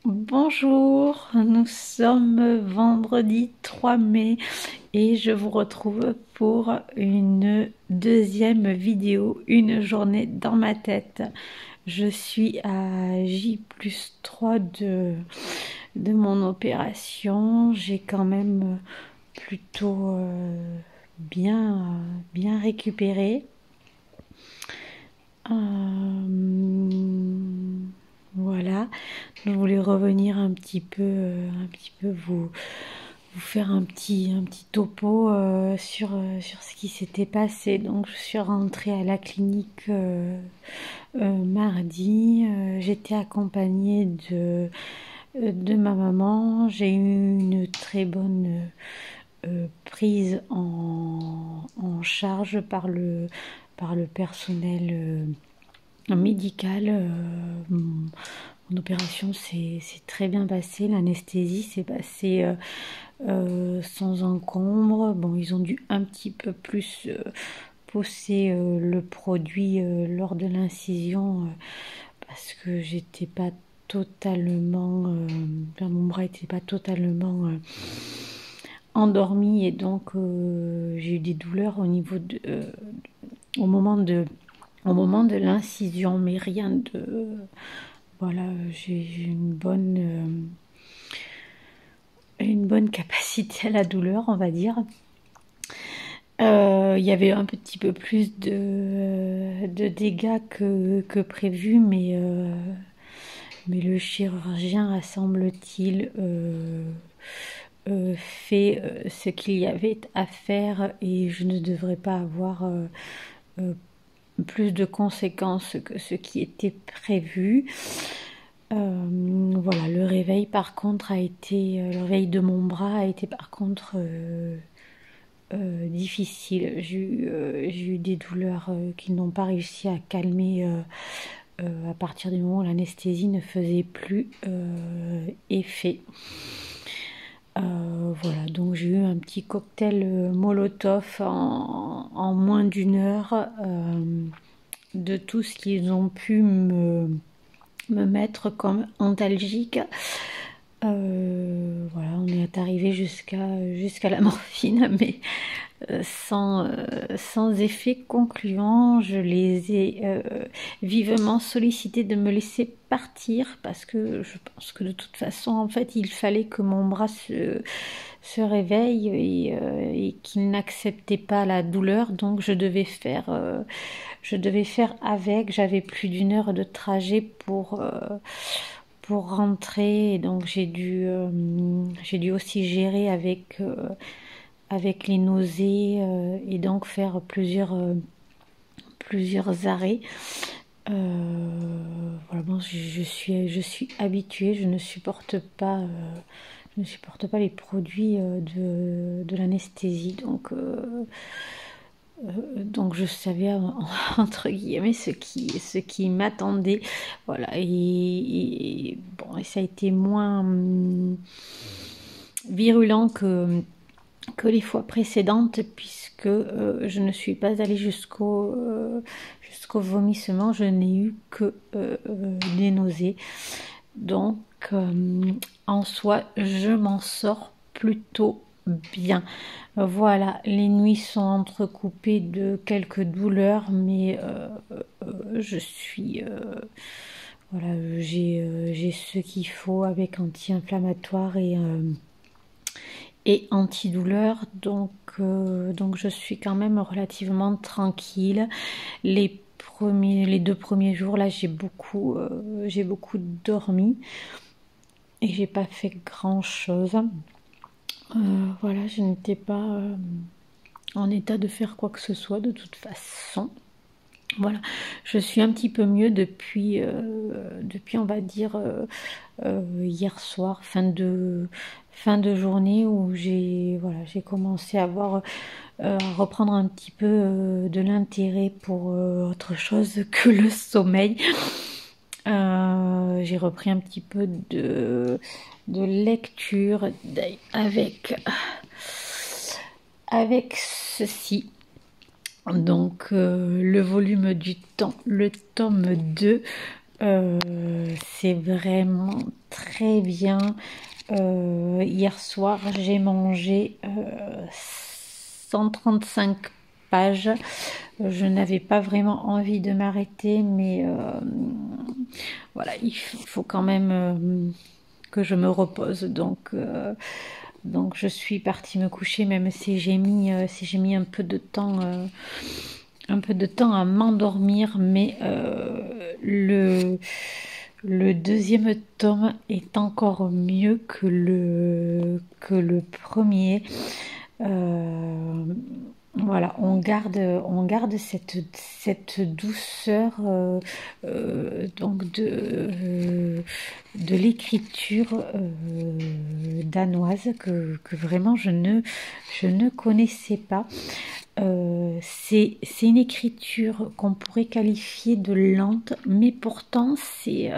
Bonjour, nous sommes vendredi 3 mai et je vous retrouve pour une deuxième vidéo, une journée dans ma tête. Je suis à J+3 de mon opération. J'ai quand même plutôt bien récupéré. Voilà, je voulais revenir un petit peu vous faire un petit topo sur ce qui s'était passé. Donc je suis rentrée à la clinique mardi. J'étais accompagnée de ma maman. J'ai eu une très bonne prise en charge par le personnel médical. Mon opération s'est très bien passée, l'anesthésie s'est passée sans encombre. Bon, ils ont dû un petit peu plus pousser le produit lors de l'incision parce que j'étais pas totalement, mon bras n'était pas totalement endormi et donc j'ai eu des douleurs au niveau de, au moment de l'incision, mais rien de... Voilà, j'ai une bonne capacité à la douleur, on va dire. Il y avait un petit peu plus de dégâts que prévu, mais le chirurgien a, semble-t-il, fait ce qu'il y avait à faire et je ne devrais pas avoir plus de conséquences que ce qui était prévu. Voilà, le réveil par contre a été, le réveil de mon bras a été par contre difficile. J'ai eu des douleurs qui n'ont pas réussi à calmer à partir du moment où l'anesthésie ne faisait plus effet. Voilà, donc j'ai eu un petit cocktail Molotov en moins d'une heure de tout ce qu'ils ont pu me mettre comme antalgique. Voilà, on est arrivé jusqu'à la morphine, mais sans effet concluant. Je les ai vivement sollicités de me laisser partir parce que je pense que de toute façon, en fait, il fallait que mon bras se réveille et qu'il n'acceptait pas la douleur, donc je devais faire avec. J'avais plus d'une heure de trajet pour rentrer, et donc j'ai dû aussi gérer avec les nausées et donc faire plusieurs arrêts. Voilà, bon, je suis habituée, je ne supporte pas les produits de l'anesthésie, donc je savais entre guillemets ce qui m'attendait. Voilà, et bon, et ça a été moins virulent que les fois précédentes, puisque je ne suis pas allée jusqu'au vomissement. Je n'ai eu que des nausées, donc en soi je m'en sors plutôt bien. Voilà, les nuits sont entrecoupées de quelques douleurs, mais je suis voilà, j'ai ce qu'il faut avec anti-inflammatoire et antidouleur, donc je suis quand même relativement tranquille. Les 2 premiers jours là, j'ai beaucoup dormi et j'ai pas fait grand chose. Voilà, je n'étais pas en état de faire quoi que ce soit de toute façon. Voilà, je suis un petit peu mieux depuis on va dire hier soir, fin de journée, où j'ai commencé à reprendre un petit peu de l'intérêt pour autre chose que le sommeil. J'ai repris un petit peu de lecture avec ceci. Donc le volume du temps, le tome 2, c'est vraiment très bien. Hier soir, j'ai mangé 135 pages. Je n'avais pas vraiment envie de m'arrêter, mais voilà, il faut quand même que je me repose. Donc je suis partie me coucher, même si j'ai mis, un peu de temps à m'endormir, mais le deuxième tome est encore mieux que le premier. Euh, voilà, on garde cette douceur donc de l'écriture danoise que vraiment je ne connaissais pas. C'est une écriture qu'on pourrait qualifier de lente, mais pourtant c'est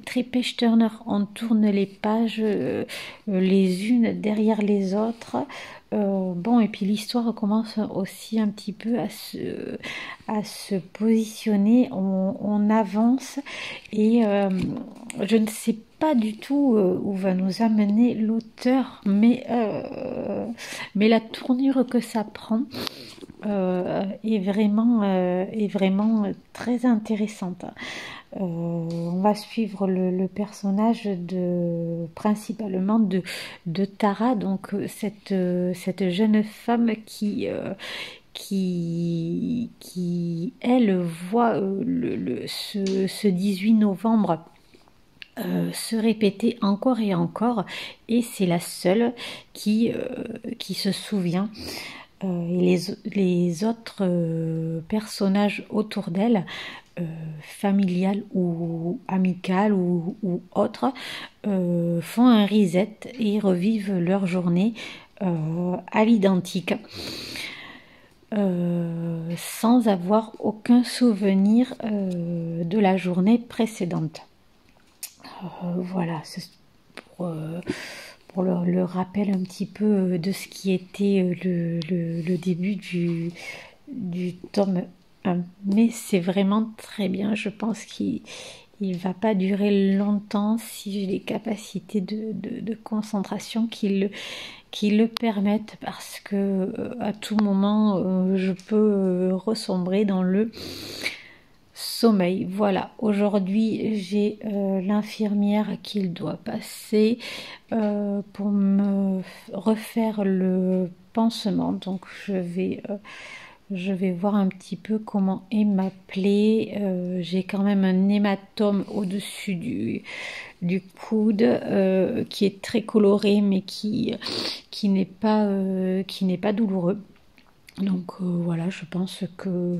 très page-turner. On tourne les pages les unes derrière les autres. Bon, et puis l'histoire commence aussi un petit peu à se positionner. On avance et je ne sais pas du tout où va nous amener l'auteur, mais la tournure que ça prend est vraiment très intéressante. On va suivre le personnage principalement de Tara, donc cette jeune femme elle voit ce 18 novembre se répéter encore et encore, et c'est la seule qui se souvient. Et les autres personnages autour d'elle, familial ou amical ou autre, font un reset et revivent leur journée à l'identique, sans avoir aucun souvenir de la journée précédente. Voilà, c'est pour le rappel un petit peu de ce qui était le début du tome 1. Mais c'est vraiment très bien. Je pense qu'il ne va pas durer longtemps si j'ai les capacités de concentration qui le permettent, parce que à tout moment je peux ressombrer dans le sommeil. Voilà, aujourd'hui j'ai l'infirmière qu'il doit passer pour me refaire le pansement, donc je vais voir un petit peu comment est ma plaie. J'ai quand même un hématome au-dessus du coude qui est très coloré, mais qui n'est pas douloureux. Donc voilà, je pense que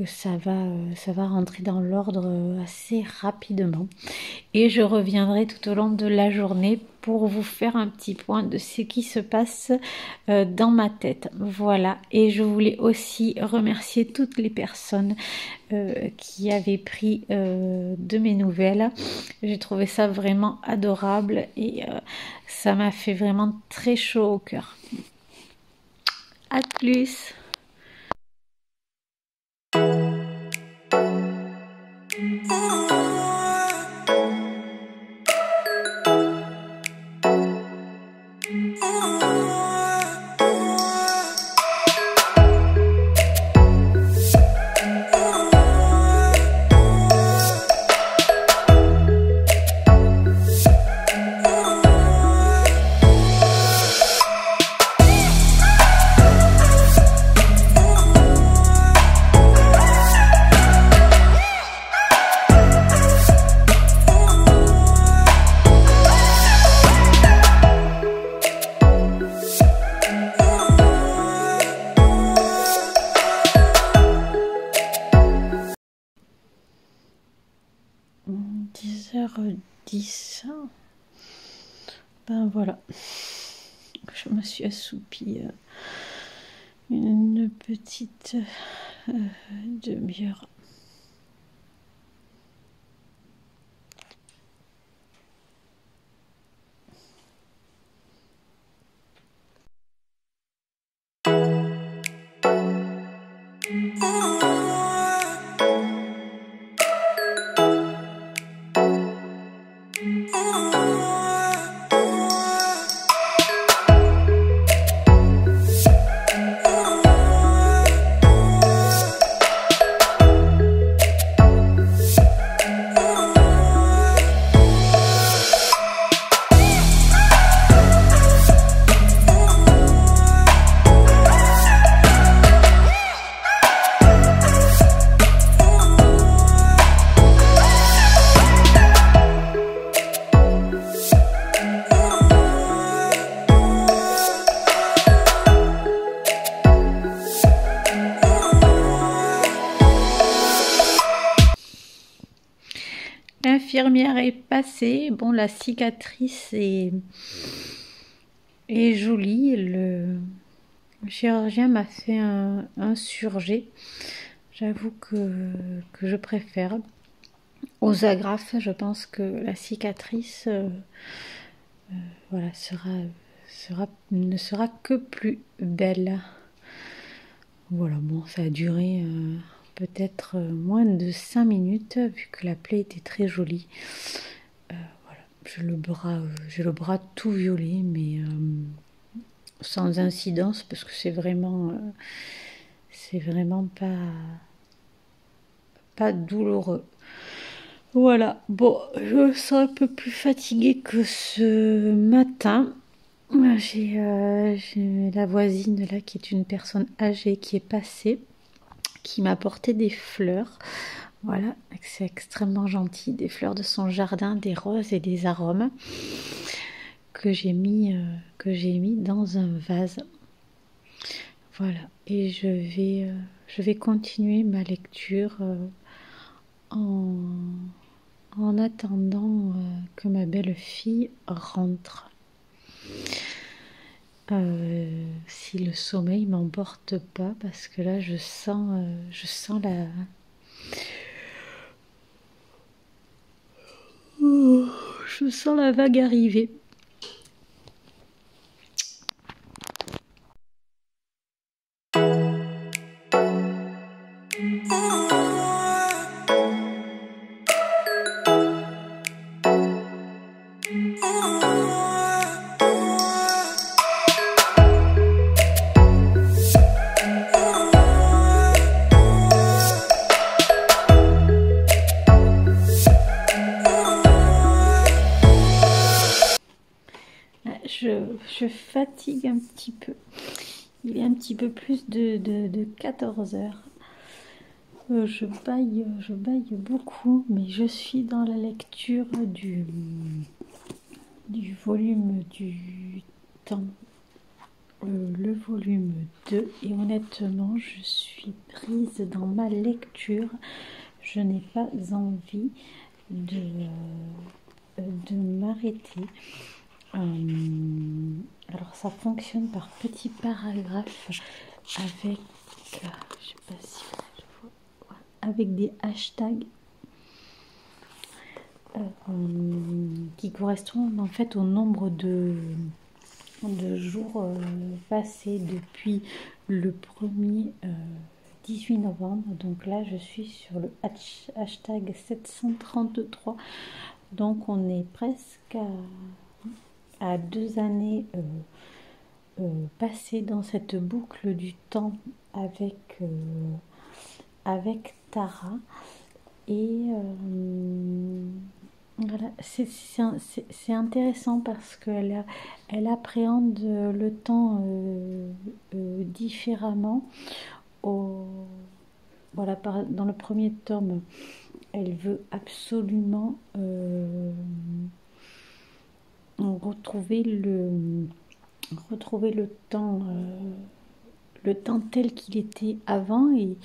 ça va rentrer dans l'ordre assez rapidement. Et je reviendrai tout au long de la journée pour vous faire un petit point de ce qui se passe dans ma tête. Voilà, et je voulais aussi remercier toutes les personnes qui avaient pris de mes nouvelles. J'ai trouvé ça vraiment adorable et ça m'a fait vraiment très chaud au cœur. À plus! H10. Ben voilà, je me suis assoupie une petite demi-heure. l'infirmière est passée. Bon, la cicatrice est jolie. Le chirurgien m'a fait un surjet. J'avoue que je préfère. Aux agrafes, je pense que la cicatrice voilà, ne sera que plus belle. Voilà, bon, ça a duré peut-être moins de 5 minutes, vu que la plaie était très jolie. Voilà, j'ai le bras tout violet, mais sans incidence, parce que c'est vraiment pas douloureux. Voilà, bon, je me sens un peu plus fatiguée que ce matin. J'ai la voisine là qui est une personne âgée qui est passée, qui m'a apporté des fleurs. Voilà, c'est extrêmement gentil, des fleurs de son jardin, des roses et des arômes que j'ai mis dans un vase. Voilà, et je vais continuer ma lecture en attendant que ma belle-fille rentre. Si le sommeil m'emporte pas, parce que là je sens la vague arriver. Je fatigue un petit peu. Il est un petit peu plus de 14 heures. Je baille beaucoup, mais je suis dans la lecture du volume du temps, le volume 2, et honnêtement, je suis prise dans ma lecture. Je n'ai pas envie de m'arrêter. Alors ça fonctionne par petits paragraphes avec, je sais pas si vous voyez, avec des hashtags qui correspondent en fait au nombre de jours passés depuis le 1er 18 novembre. Donc là je suis sur le hashtag 733, donc on est presque à 2 années passées dans cette boucle du temps avec Tara. Et voilà, c'est intéressant parce qu'elle appréhende le temps différemment. Voilà, dans le premier tome, elle veut absolument retrouver le temps tel qu'il était avant, et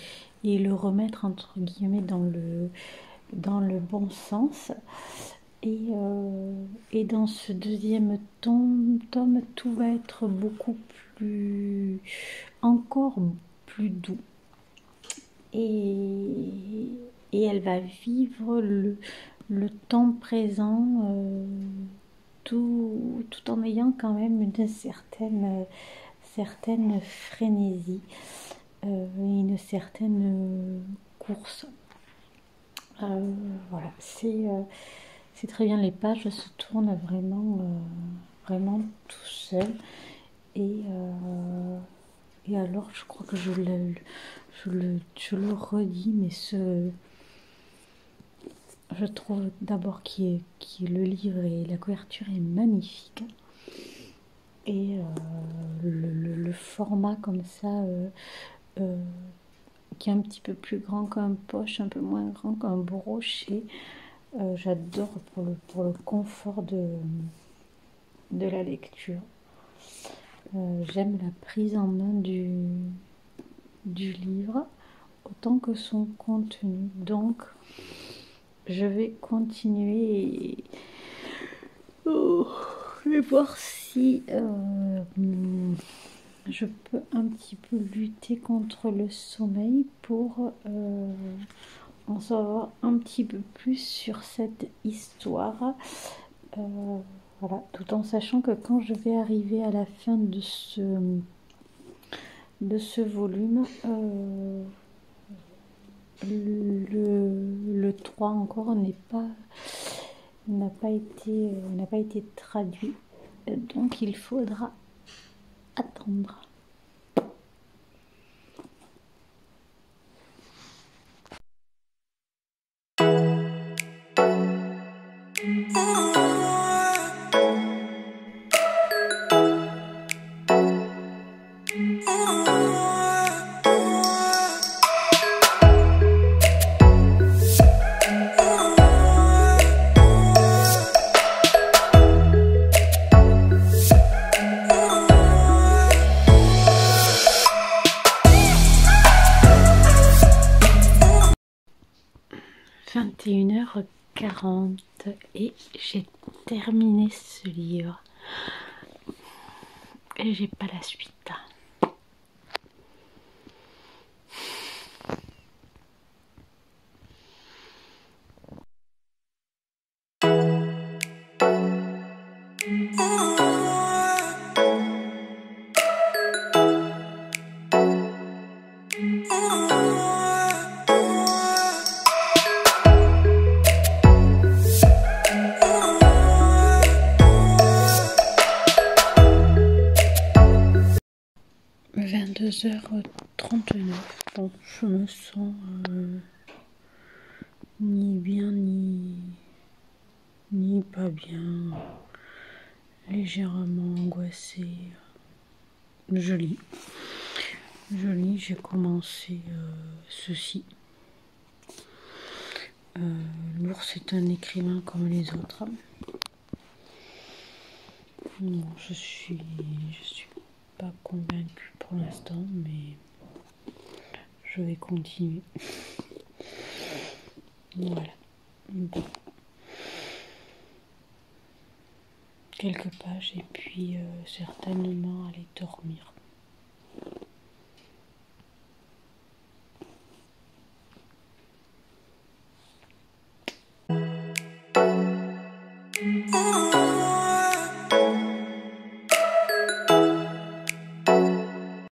le remettre entre guillemets dans le bon sens. Et dans ce deuxième tome, tout va être encore plus doux. Et elle va vivre le temps présent, tout en ayant quand même une certaine frénésie, une certaine course. Voilà, c'est très bien. Les pages se tournent vraiment tout seul. Et alors, je crois que je le redis, mais je trouve d'abord le livre et la couverture est magnifique. Et le format comme ça, qui est un petit peu plus grand qu'un poche, un peu moins grand qu'un brochet. J'adore pour le confort de la lecture. J'aime la prise en main du livre autant que son contenu. Donc je vais continuer et voir si je peux un petit peu lutter contre le sommeil pour en savoir un petit peu plus sur cette histoire. Voilà, tout en sachant que quand je vais arriver à la fin de ce volume, le 3 encore n'a pas été traduit, donc il faudra attendre. « 21h40 et j'ai terminé ce livre et j'ai pas la suite. « 22h39, bon, je me sens ni bien ni pas bien, légèrement angoissée. Je lis, j'ai commencé ceci. L'ours est un écrivain comme les autres. Bon, je suis pas convaincue pour l'instant, mais je vais continuer. Voilà. Bon. Quelques pages et puis certainement aller dormir.